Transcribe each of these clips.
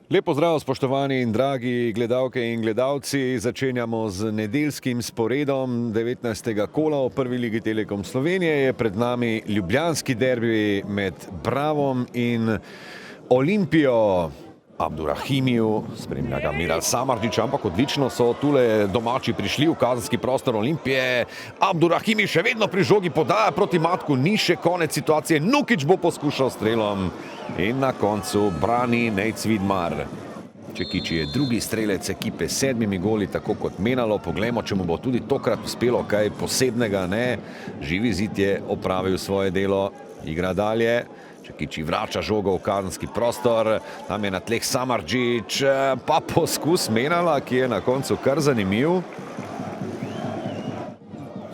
Lep pozdrav, spoštovani in dragi gledalke in gledalci. Začenjamo z nedeljskim sporedom 19. kola v prvi ligi Telekom Slovenije. Je pred nami ljubljanski derbi med Bravom in Olimpijo. Abdurahimiju, spremlja ga Miral Samardžić, ampak odlično so tule domači prišli v kazenski prostor Olimpije. Abdurahimi še vedno pri žogi podaja proti Matku, ni še konec situacije. Nukić bo poskušal strelom in na koncu brani Nejc Vidmar. Čekić je drugi strelec ekipe s 7 goli, tako kot Menalo. Poglejmo, če mu bo tudi tokrat uspelo kaj posebnega, ne. Živi zid je opravil svoje delo, igra dalje. Čekić vrača žogo v kazenski prostor, tam je na tleh Samardžić, pa poskus Menala, ki je na koncu kar zanimiv.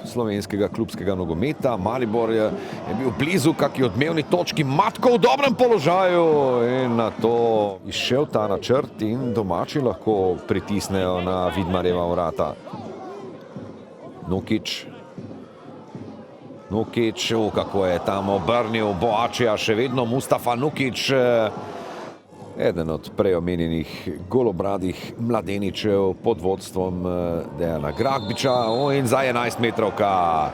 Slovenskega klubskega nogometa. Maribor je bil blizu kakšni odmevni točki, Matko v dobrem položaju in na to izšel ta načrt in domači lahko pritisnejo na Vidmarjeva vrata. Nukić, kako je tam obrnil Boačija, še vedno Mustafa Nukić, eden od prej omenjenih golobradih mladeničev pod vodstvom Dejana Gragbiča. In za 11 metrovka.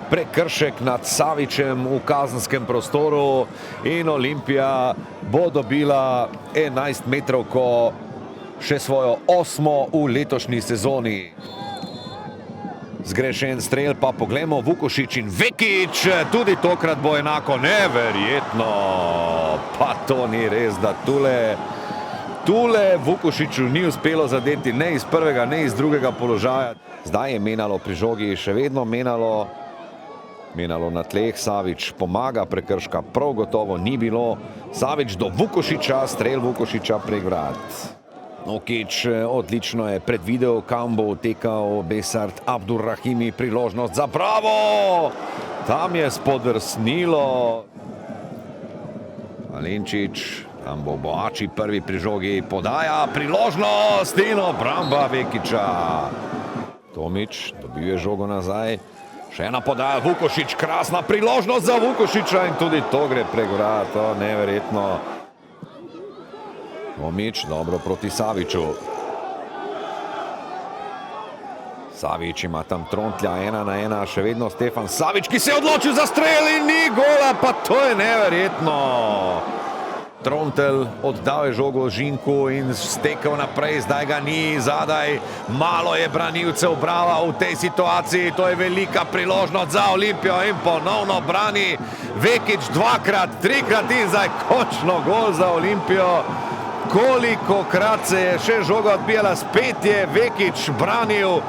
Prekršek nad Savićem v kazenskem prostoru in Olimpija bo dobila 11 metrovko, še svojo 8. v letošnji sezoni. Zgrešen strel, pa poglejmo Vukušić in Vekić, tudi tokrat bo enako, neverjetno, pa to ni res, da tule Vukušiću ni uspelo zadeti ne iz prvega, ne iz drugega položaja. Zdaj je Menalo pri žogi, še vedno Menalo na tleh, Savić pomaga, prekrška prav gotovo ni bilo. Savić do Vukušića, strel Vukušića prek vrat. Nukić odlično je predvidel, kam bo utekal Besart. Abdurahimi, priložnost za Bravo! Tam je spodrsnilo. Valenčić, tam bo Boači prvi pri žogi, podaja, priložnost in obramba Vekića. Tomić dobil je žogo nazaj. Še ena podaja, Vukušić, krasna priložnost za Vukušića in tudi to gre prek vrat, neverjetno. Tomić, dobro proti Saviću. Savić ima tam Trontlja, 1-1, še vedno Stefan Savić, ki se je odločil za strel in ni gola, pa to je neverjetno. Trontelj oddal je žogo Žinku in stekel naprej, zdaj ga ni zadaj. Malo je branilcev Brava v tej situaciji, to je velika priložnost za Olimpijo in ponovno brani Vekić dvakrat, trikrat in zdaj končno gol za Olimpijo. Kolikokrat se je še žoga odbijala, spet je Vekić branil,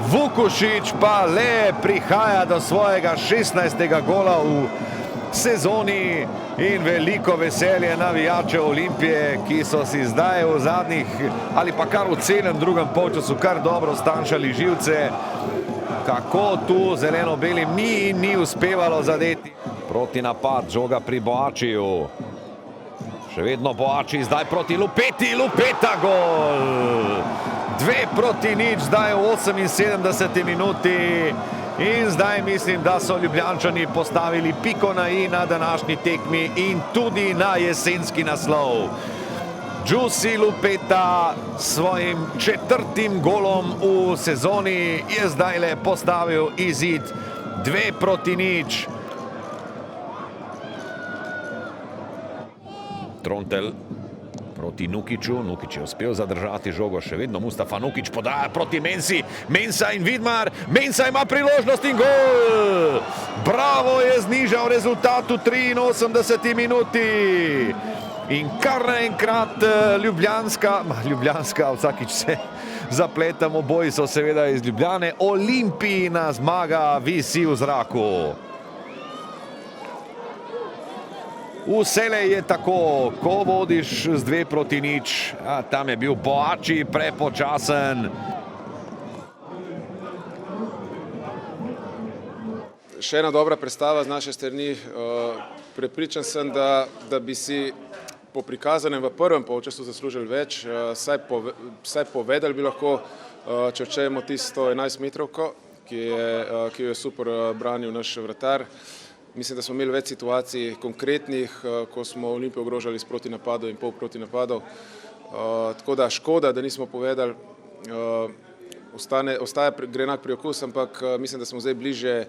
Vukušić pa le prihaja do svojega 16. gola v sezoni in veliko veselje navijačev Olimpije, ki so si zdaj v zadnjih ali pa kar v celem drugem polčasu kar dobro stanjšali živce. Kako tu zeleno-belim ni uspevalo zadeti. Proti napad, žoga pri Boačiju. Še vedno Boači, zdaj proti Lupeti, Lupeta gol! 2-0 zdaj v 78. minuti in zdaj mislim, da so Ljubljančani postavili piko na i na današnji tekmi in tudi na jesenski naslov. Giussi Lupeta s svojim 4. golom v sezoni je zdaj le postavil izid 2-0. Trontelj proti Nukiću, Nukić je uspel zadržati žogo, še vedno Mustafa Nukić podaja proti Mensi, Mensa in Vidmar, Mensa ima priložnost in gol! Bravo je znižal rezultat v 83. minuti in kar naenkrat Ljubljanska, vsakič se zapletamo, boji so seveda iz Ljubljane, Olimpijina zmaga visi v zraku. Vselej je tako, ko vodiš z 2-0, tam je bil Boači prepočasen. Še ena dobra predstava z naše strani. Prepričan sem, da bi si po prikazanem v prvem polčasu zaslužili več, saj povedali bi lahko, če odštejemo tisto 11 metrovko, ki jo je super branil naš vratar. Mislim, da smo imeli več situacij konkretnih, ko smo Olimpijo ogrožali s protinapadov in pol protinapadov. Tako da škoda, da nismo povedali, gre enak priokus, ampak mislim, da smo zdaj bliže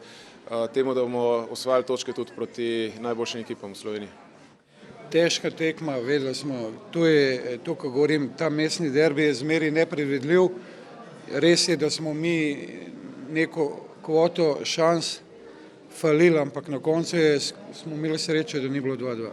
temu, da bomo osvajali točke tudi proti najboljšim ekipam v Sloveniji. Težka tekma, vedeli smo, to, ko govorim, ta mestni derbi je zmeraj nepredvidljiv. Res je, da smo mi neko kvoto šans falili, ampak na koncu smo imeli srečo, da ni bilo 2-2.